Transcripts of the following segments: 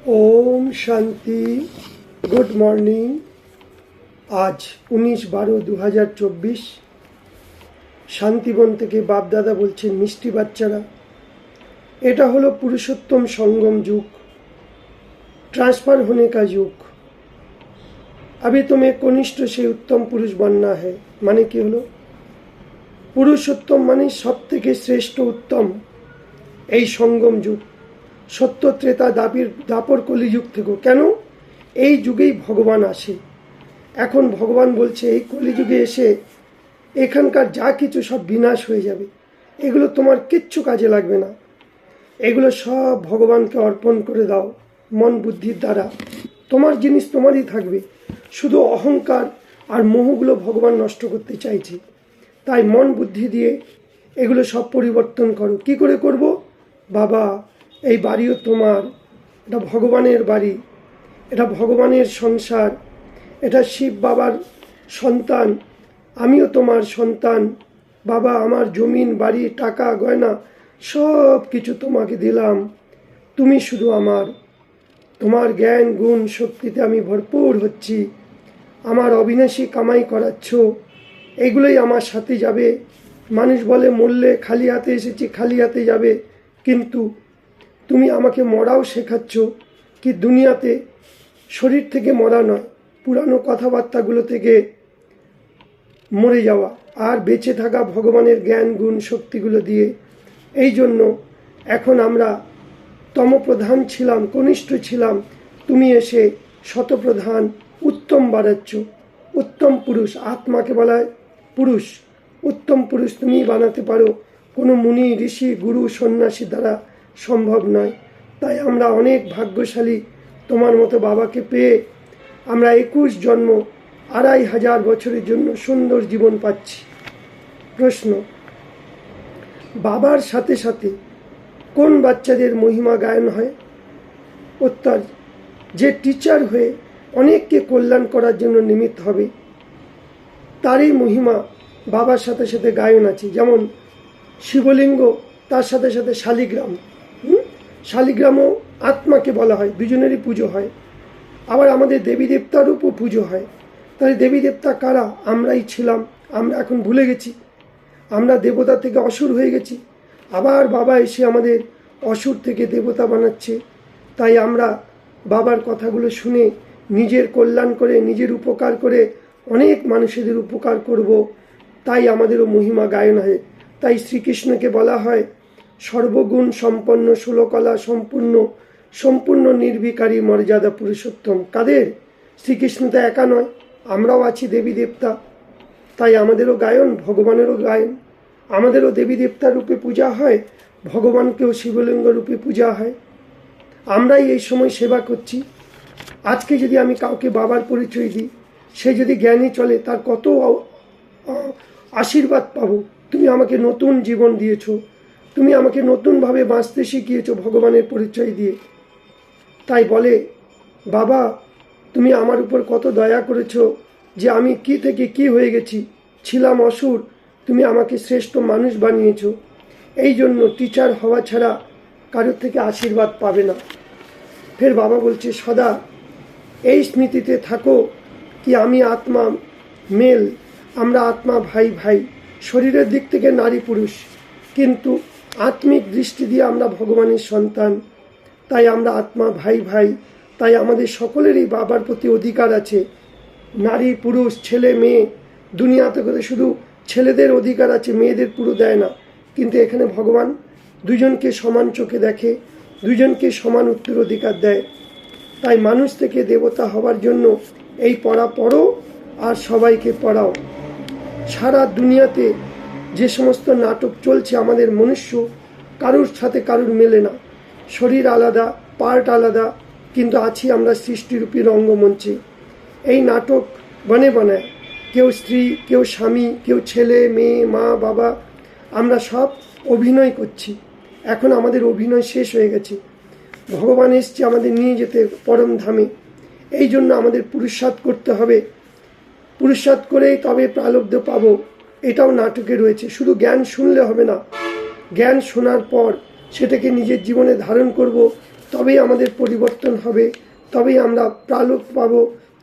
Om Shanti. Good morning. आज 19/12/2024 শান্তিবন থেকে বাপদাদা বলছেন, মিষ্টি বাচ্চারা, এটা হলো পুরুষোত্তম সঙ্গম যুগ, ट्रांसफर होने का युग। अभी तुम्हें कनिष्ठ से उत्तम पुरुष बनना है। माने কি হলো? পুরুষোত্তম মানে সব থেকে শ্রেষ্ঠ উত্তম এই সঙ্গম যুগ, সত্য ত্রেতা দাপর কলিযুগ থেকে। কেন? এই যুগেই ভগবান আসে। এখন ভগবান বলছে এই কলিযুগে এসে এখানকার যা কিছু সব বিনাশ হয়ে যাবে, এগুলো তোমার কিচ্ছু কাজে লাগবে না, এগুলো সব ভগবানকে অর্পণ করে দাও। মন বুদ্ধির দ্বারা তোমার জিনিস তোমারই থাকবে, শুধু অহংকার আর মোহগুলো ভগবান নষ্ট করতে চাইছে। তাই মন বুদ্ধি দিয়ে এগুলো সব পরিবর্তন করো। কি করে করব? বাবা, এই বাড়িও তোমার, এটা ভগবানের বাড়ি, এটা ভগবানের সংসার, এটা শিব বাবার সন্তান, আমিও তোমার সন্তান। বাবা, আমার জমিন, বাড়ি, টাকা, গয়না সব কিছু তোমাকে দিলাম, তুমি শুধু আমার। তোমার জ্ঞান গুণ শক্তিতে আমি ভরপুর হচ্ছি, আমার অবিনাশী কামাই করাচ্ছ, এগুলোই আমার সাথে যাবে। মানুষ বলে মরলে খালি হাতে এসেছি, খালি হাতে যাবে, কিন্তু তুমি আমাকে মরাও শেখাচ্ছ। কি দুনিয়াতে শরীর থেকে মরা নয়, পুরানো কথাবার্তাগুলো থেকে মরে যাওয়া আর বেঁচে থাকা ভগবানের জ্ঞান গুণ শক্তিগুলো দিয়ে। এই জন্য এখন আমরা তমপ্রধান ছিলাম, কনিষ্ঠ ছিলাম, তুমি এসে শতপ্রধান উত্তম বানাচ্ছ। উত্তম পুরুষ, আত্মাকে বলা হয় পুরুষ, উত্তম পুরুষ তুমিই বানাতে পারো, কোনো মুনি ঋষি গুরু সন্ন্যাসী দ্বারা সম্ভব নয়। তাই আমরা অনেক ভাগ্যশালী, তোমার মতো বাবাকে পেয়ে আমরা 21 জন্ম 2500 বছরের জন্য সুন্দর জীবন পাচ্ছি। প্রশ্ন, বাবার সাথে সাথে কোন বাচ্চাদের মহিমা গায়ন হয়? উত্তর, যে টিচার হয়ে অনেককে কল্যাণ করার জন্য নিমিত্ত হবে, তারই মহিমা বাবার সাথে সাথে গায়ন আছে। যেমন শিবলিঙ্গ, তার সাথে সাথে শালিগ্রাম, শালিগ্রামও আত্মাকে বলা হয়, দুজনেরই পুজো হয়। আবার আমাদের দেবী দেবতারূপও পুজো হয়। তাহলে দেবী দেবতা কারা? আমরাই ছিলাম, আমরা এখন ভুলে গেছি, আমরা দেবতা থেকে অসুর হয়ে গেছি। আবার বাবা এসে আমাদের অসুর থেকে দেবতা বানাচ্ছে। তাই আমরা বাবার কথাগুলো শুনে নিজের কল্যাণ করে, নিজের উপকার করে অনেক মানুষেদের উপকার করব, তাই আমাদেরও মহিমা গায়ন হয়। তাই শ্রীকৃষ্ণকে বলা হয় সর্বগুণ সম্পন্ন, ষোলকলা সম্পূর্ণ, সম্পূর্ণ নির্বিকারী মর্যাদা পুরুষোত্তম। কাদের? শ্রীকৃষ্ণ তো একা নয়, আমরাও আছি দেবী দেবতা, তাই আমাদেরও গায়ন, ভগবানেরও গায়ন। আমাদেরও দেবী দেবতার রূপে পূজা হয়, ভগবানকেও শিবলিঙ্গ রূপে পূজা হয়। আমরাই এই সময় সেবা করছি। আজকে যদি আমি কাউকে বাবার পরিচয় দিই, সে যদি জ্ঞানী চলে, তার কত আশীর্বাদ পাবো। তুমি আমাকে নতুন জীবন দিয়েছো, তুমি আমাকে নতুনভাবে বাঁচতে শিখিয়েছো ভগবানের পরিচয় দিয়ে। তাই বলে বাবা, তুমি আমার উপর কত দয়া করেছো যে আমি কি থেকে কি হয়ে গেছি, ছিলাম অসুর, তুমি আমাকে শ্রেষ্ঠ মানুষ বানিয়েছো। এই জন্য টিচার হওয়া ছাড়া কারোর থেকে আশীর্বাদ পাবে না। ফের বাবা বলছে সদা এই স্মৃতিতে থাকো কি আমি আত্মা মেল, আমরা আত্মা ভাই ভাই, শরীরের দিক থেকে নারী পুরুষ, কিন্তু আত্মিক দৃষ্টি দিয়ে আমরা ভগবানের সন্তান। তাই আমরা আত্মা ভাই ভাই, তাই আমাদের সকলেরই বাবার প্রতি অধিকার আছে। নারী পুরুষ, ছেলে মেয়ে, দুনিয়াতে করে শুধু ছেলেদের অধিকার আছে, মেয়েদের পুরো দেয় না। কিন্তু এখানে ভগবান দুজনকে সমান চোখে দেখে, দুজনকে সমান উত্তরাধিকার দেয়। তাই মানুষ থেকে দেবতা হওয়ার জন্য এই পড়া পড়ো আর সবাইকে পড়াও। সারা দুনিয়াতে যে সমস্ত নাটক চলছে, আমাদের মনুষ্য কারুর সাথে কারুর মেলে না, শরীর আলাদা, পার্ট আলাদা, কিন্তু আছি আমরা সৃষ্টিরূপী রঙ্গমঞ্চে। এই নাটক বানায়, কেউ স্ত্রী, কেউ স্বামী, কেউ ছেলে মেয়ে, মা বাবা, আমরা সব অভিনয় করছি। এখন আমাদের অভিনয় শেষ হয়ে গেছে, ভগবান এসছে আমাদের নিয়ে যেতে পরম ধামে। এই জন্য আমাদের পুরুষার্থ করতে হবে, পুরুষার্থ করেই তবে প্রালব্ধ পাবো। এটাও নাটকে রয়েছে। শুধু জ্ঞান শুনলে হবে না, জ্ঞান শোনার পর সেটাকে নিজের জীবনে ধারণ করব, তবেই আমাদের পরিবর্তন হবে, তবেই আমরা প্রালোক পাব,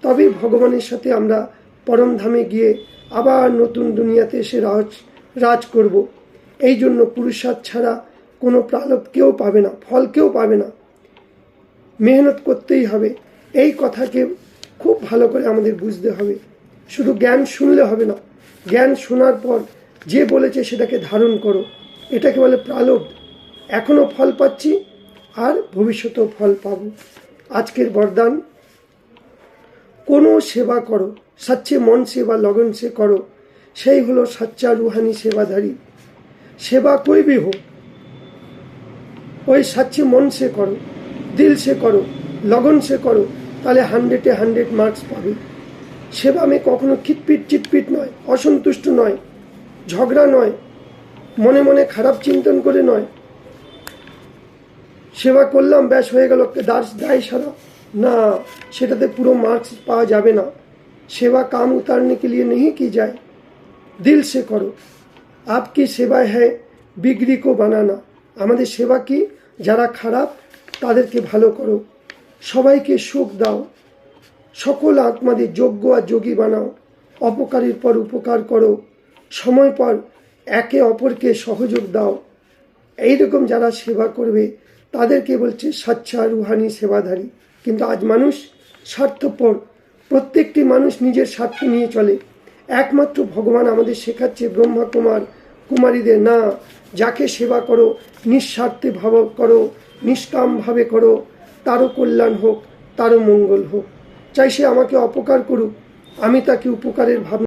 তবেই ভগবানের সাথে আমরা পরমধামে গিয়ে আবার নতুন দুনিয়াতে এসে রাজ করব। এই জন্য পুরুষার্থ ছাড়া কোনো প্রালোক কেউ পাবে না, ফল কেউ পাবে না, মেহনত করতেই হবে। এই কথাকে খুব ভালো করে আমাদের বুঝতে হবে। শুধু জ্ঞান শুনলে হবে না, জ্ঞান শোনার পর যে বলেছে সেটাকে ধারণ করো। এটাকে বলে প্রালব্ধ। এখনও ফল পাচ্ছি আর ভবিষ্যতেও ফল পাব। আজকের বরদান, কোনো সেবা করো, সচ্চে মন से व लगन से करो, সেই হলো সচ্চা রুহানি সেবাধারী। সেবা कोई भी हो, ওই সচ্চে মন से करो, दिल से करो, लगन से करो, তাহলে 100-এ 100 মার্কস পাবে। সেবা আমি কখনো খিটপিট চিটপিট নয়, অসন্তুষ্ট নয়, ঝগড়া নয়, মনে মনে খারাপ চিন্তন করে নয়, সেবা করলাম ব্যাস হয়ে গেল দায় সারা, না, সেটাতে পুরো মার্কস পাওয়া যাবে না। सेवा काम उतारने के लिए नहीं की जाए, दिल से करो। आपकी सेवा है बिगड़ी को बनाना। আমাদের সেবা কি, যারা খারাপ তাদেরকে ভালো করো, সবাইকে সুখ দাও, সকল আত্মাদের যোগ্য আর যোগী বানাও, অপকারীর পর উপকার করো, সময় পর একে অপরকে সহযোগ দাও। এইরকম যারা সেবা করবে তাদেরকে বলছে সচ্চা রুহানি সেবাধারী। কিন্তু আজ মানুষ স্বার্থপর, প্রত্যেকটি মানুষ নিজের স্বার্থ নিয়ে চলে। একমাত্র ভগবান আমাদের শেখাচ্ছে ব্রহ্মা কুমার কুমারীদের, না, যাকে সেবা করো নিঃস্বার্থে ভাব করো, নিষ্কামভাবে করো, তারও কল্যাণ হোক, তারও মঙ্গল হোক। চাই সে আমাকে অপকার করুক, আমি তাকে উপকারের ভাবনা